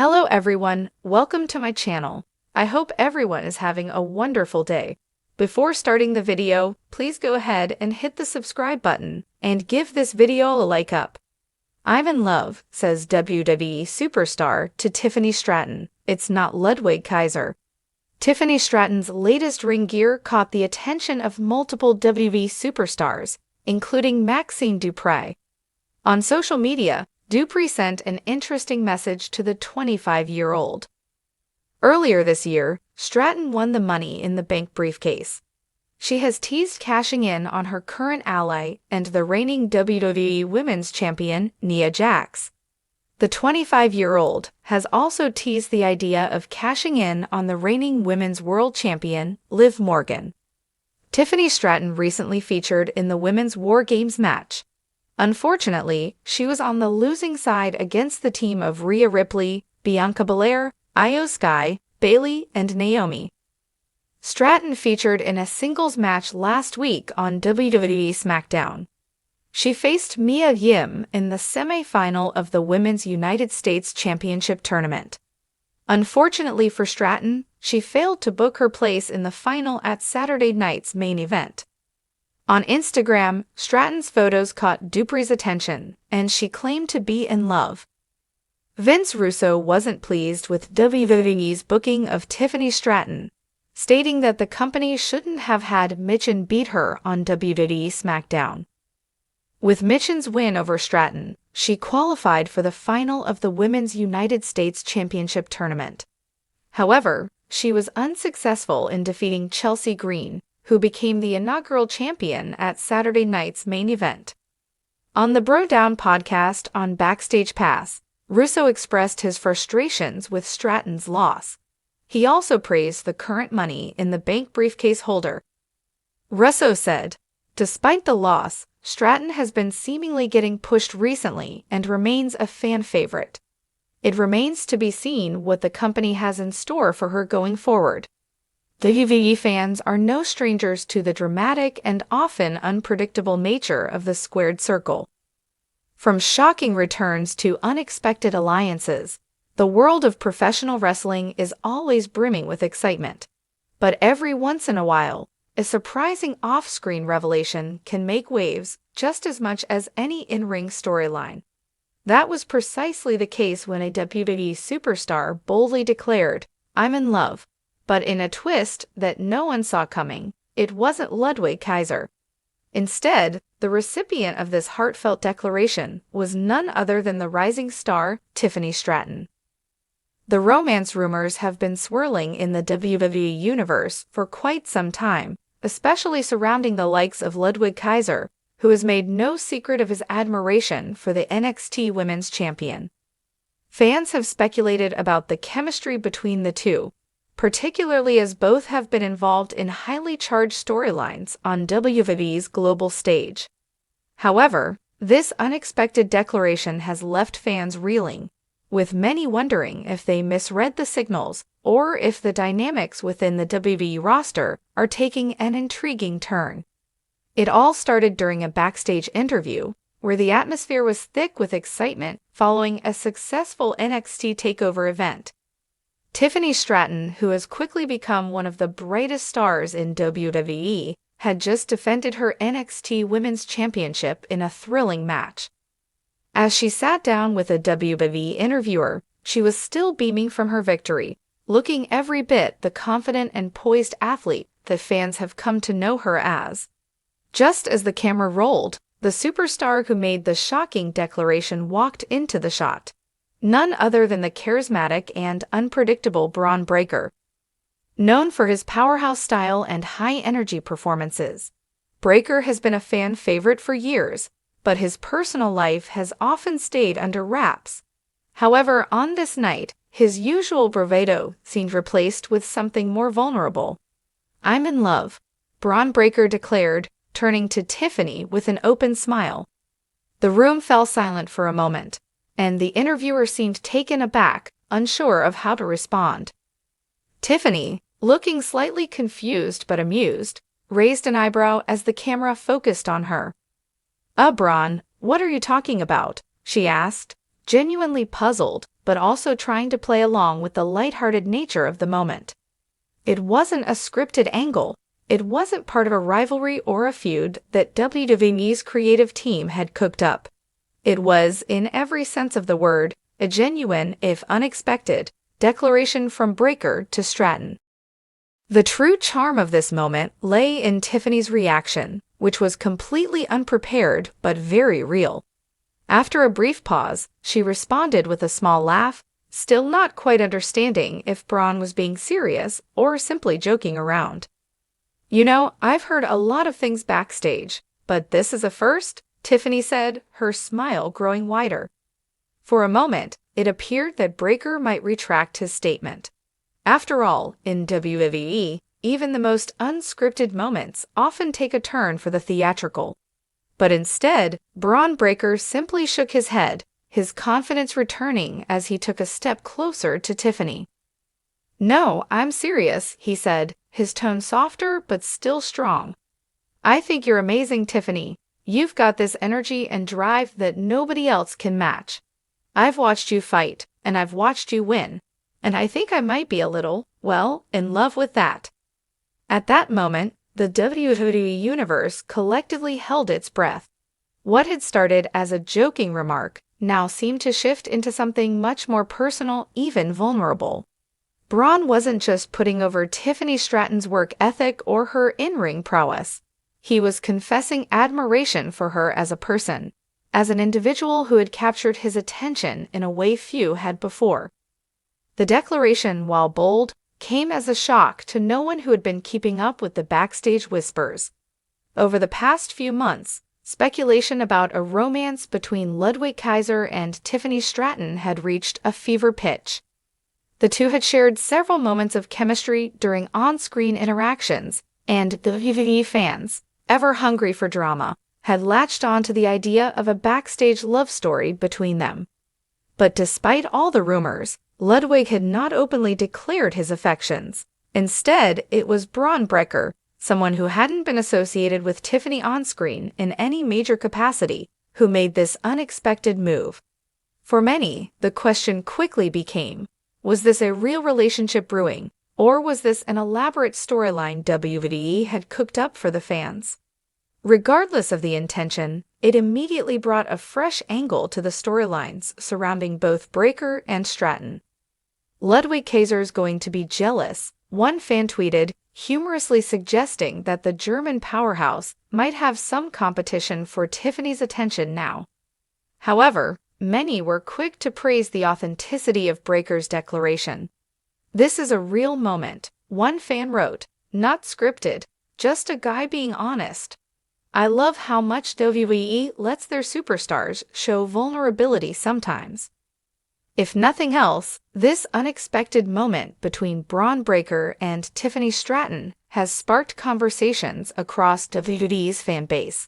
Hello everyone, welcome to my channel. I hope everyone is having a wonderful day. Before starting the video, please go ahead and hit the subscribe button and give this video a like up. "I'm in love," says WWE superstar to Tiffany Stratton. It's not Ludwig Kaiser. Tiffany Stratton's latest ring gear caught the attention of multiple WWE superstars, including Maxine Dupri. On social media, Dupri sent an interesting message to the 25-year-old. Earlier this year, Stratton won the Money in the Bank briefcase. She has teased cashing in on her current ally and the reigning WWE Women's Champion, Nia Jax. The 25-year-old has also teased the idea of cashing in on the reigning Women's World Champion, Liv Morgan. Tiffany Stratton recently featured in the Women's War Games match. Unfortunately, she was on the losing side against the team of Rhea Ripley, Bianca Belair, Io Sky, Bayley, and Naomi. Stratton featured in a singles match last week on WWE SmackDown. She faced Mia Yim in the semi-final of the Women's United States Championship tournament. Unfortunately for Stratton, she failed to book her place in the final at Saturday night's main event. On Instagram, Stratton's photos caught Dupri's attention, and she claimed to be in love. Vince Russo wasn't pleased with WWE's booking of Tiffany Stratton, stating that the company shouldn't have had Michin beat her on WWE SmackDown. With Michin's win over Stratton, she qualified for the final of the Women's United States Championship tournament. However, she was unsuccessful in defeating Chelsea Green, who became the inaugural champion at Saturday night's main event. On the Bro Down podcast on Backstage Pass, Russo expressed his frustrations with Stratton's loss. He also praised the current Money in the Bank briefcase holder. Russo said, "Despite the loss, Stratton has been seemingly getting pushed recently and remains a fan favorite. It remains to be seen what the company has in store for her going forward." WWE fans are no strangers to the dramatic and often unpredictable nature of the squared circle. From shocking returns to unexpected alliances, the world of professional wrestling is always brimming with excitement. But every once in a while, a surprising off-screen revelation can make waves just as much as any in-ring storyline. That was precisely the case when a WWE superstar boldly declared, "I'm in love." But in a twist that no one saw coming, it wasn't Ludwig Kaiser. Instead, the recipient of this heartfelt declaration was none other than the rising star, Tiffany Stratton. The romance rumors have been swirling in the WWE Universe for quite some time, especially surrounding the likes of Ludwig Kaiser, who has made no secret of his admiration for the NXT Women's Champion. Fans have speculated about the chemistry between the two, particularly as both have been involved in highly charged storylines on WWE's global stage. However, this unexpected declaration has left fans reeling, with many wondering if they misread the signals or if the dynamics within the WWE roster are taking an intriguing turn. It all started during a backstage interview, where the atmosphere was thick with excitement following a successful NXT TakeOver event. Tiffany Stratton, who has quickly become one of the brightest stars in WWE, had just defended her NXT Women's Championship in a thrilling match. As she sat down with a WWE interviewer, she was still beaming from her victory, looking every bit the confident and poised athlete that fans have come to know her as. Just as the camera rolled, the superstar who made the shocking declaration walked into the shot. None other than the charismatic and unpredictable Braun Breaker. Known for his powerhouse style and high-energy performances, Breaker has been a fan favorite for years, but his personal life has often stayed under wraps. However, on this night, his usual bravado seemed replaced with something more vulnerable. "I'm in love," Braun Breaker declared, turning to Tiffany with an open smile. The room fell silent for a moment, and the interviewer seemed taken aback, unsure of how to respond. Tiffany, looking slightly confused but amused, raised an eyebrow as the camera focused on her. Braun, what are you talking about?" she asked, genuinely puzzled but also trying to play along with the lighthearted nature of the moment. It wasn't a scripted angle. It wasn't part of a rivalry or a feud that WWE's creative team had cooked up. It was, in every sense of the word, a genuine, if unexpected, declaration from Breakker to Stratton. The true charm of this moment lay in Tiffany's reaction, which was completely unprepared but very real. After a brief pause, she responded with a small laugh, still not quite understanding if Braun was being serious or simply joking around. "You know, I've heard a lot of things backstage, but this is a first," Tiffany said, her smile growing wider. For a moment, it appeared that Breakker might retract his statement. After all, in WWE, even the most unscripted moments often take a turn for the theatrical. But instead, Braun Breakker simply shook his head, his confidence returning as he took a step closer to Tiffany. "No, I'm serious," he said, his tone softer but still strong. "I think you're amazing, Tiffany. You've got this energy and drive that nobody else can match. I've watched you fight, and I've watched you win, and I think I might be a little, well, in love with that." At that moment, the WWE Universe collectively held its breath. What had started as a joking remark now seemed to shift into something much more personal, even vulnerable. Braun wasn't just putting over Tiffany Stratton's work ethic or her in-ring prowess. He was confessing admiration for her as a person, as an individual who had captured his attention in a way few had before. The declaration, while bold, came as a shock to no one who had been keeping up with the backstage whispers. Over the past few months, speculation about a romance between Ludwig Kaiser and Tiffany Stratton had reached a fever pitch. The two had shared several moments of chemistry during on-screen interactions, and WWE fans, ever hungry for drama, had latched on to the idea of a backstage love story between them. But despite all the rumors, Ludwig had not openly declared his affections. Instead, it was Braun Breakker, someone who hadn't been associated with Tiffany on-screen in any major capacity, who made this unexpected move. For many, the question quickly became, was this a real relationship brewing, or was this an elaborate storyline WWE had cooked up for the fans? Regardless of the intention, it immediately brought a fresh angle to the storylines surrounding both Breakker and Stratton. "Ludwig Kaiser's going to be jealous," one fan tweeted, humorously suggesting that the German powerhouse might have some competition for Tiffany's attention now. However, many were quick to praise the authenticity of Breakker's declaration. "This is a real moment," one fan wrote, "not scripted, just a guy being honest. I love how much WWE lets their superstars show vulnerability sometimes." If nothing else, this unexpected moment between Braun Breakker and Tiffany Stratton has sparked conversations across WWE's fan base.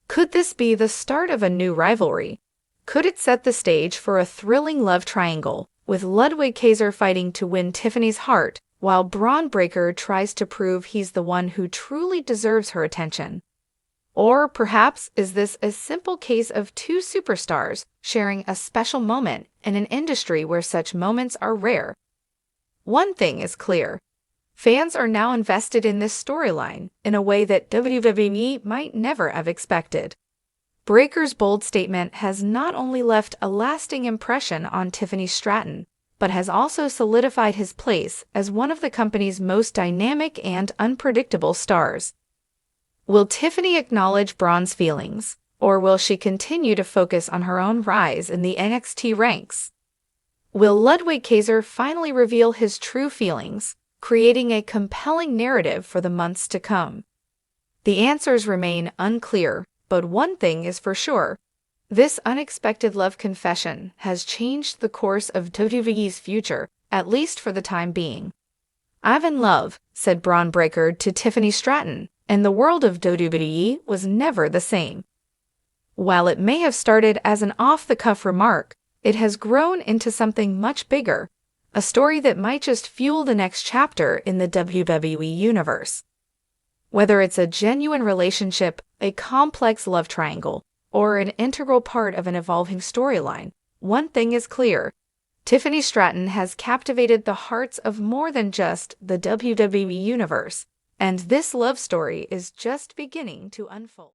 Could this be the start of a new rivalry? Could it set the stage for a thrilling love triangle, with Ludwig Kaiser fighting to win Tiffany's heart, while Braun Breakker tries to prove he's the one who truly deserves her attention? Or perhaps is this a simple case of two superstars sharing a special moment in an industry where such moments are rare? One thing is clear. Fans are now invested in this storyline in a way that WWE might never have expected. Breakker's bold statement has not only left a lasting impression on Tiffany Stratton, but has also solidified his place as one of the company's most dynamic and unpredictable stars. Will Tiffany acknowledge Braun's feelings, or will she continue to focus on her own rise in the NXT ranks? Will Ludwig Kaiser finally reveal his true feelings, creating a compelling narrative for the months to come? The answers remain unclear, but one thing is for sure. This unexpected love confession has changed the course of WWE's future, at least for the time being. "I'm in love," said Braun Breakker to Tiffany Stratton, and the world of WWE was never the same. While it may have started as an off-the-cuff remark, it has grown into something much bigger, a story that might just fuel the next chapter in the WWE Universe. Whether it's a genuine relationship, a complex love triangle, or an integral part of an evolving storyline, one thing is clear. Tiffany Stratton has captivated the hearts of more than just the WWE Universe, and this love story is just beginning to unfold.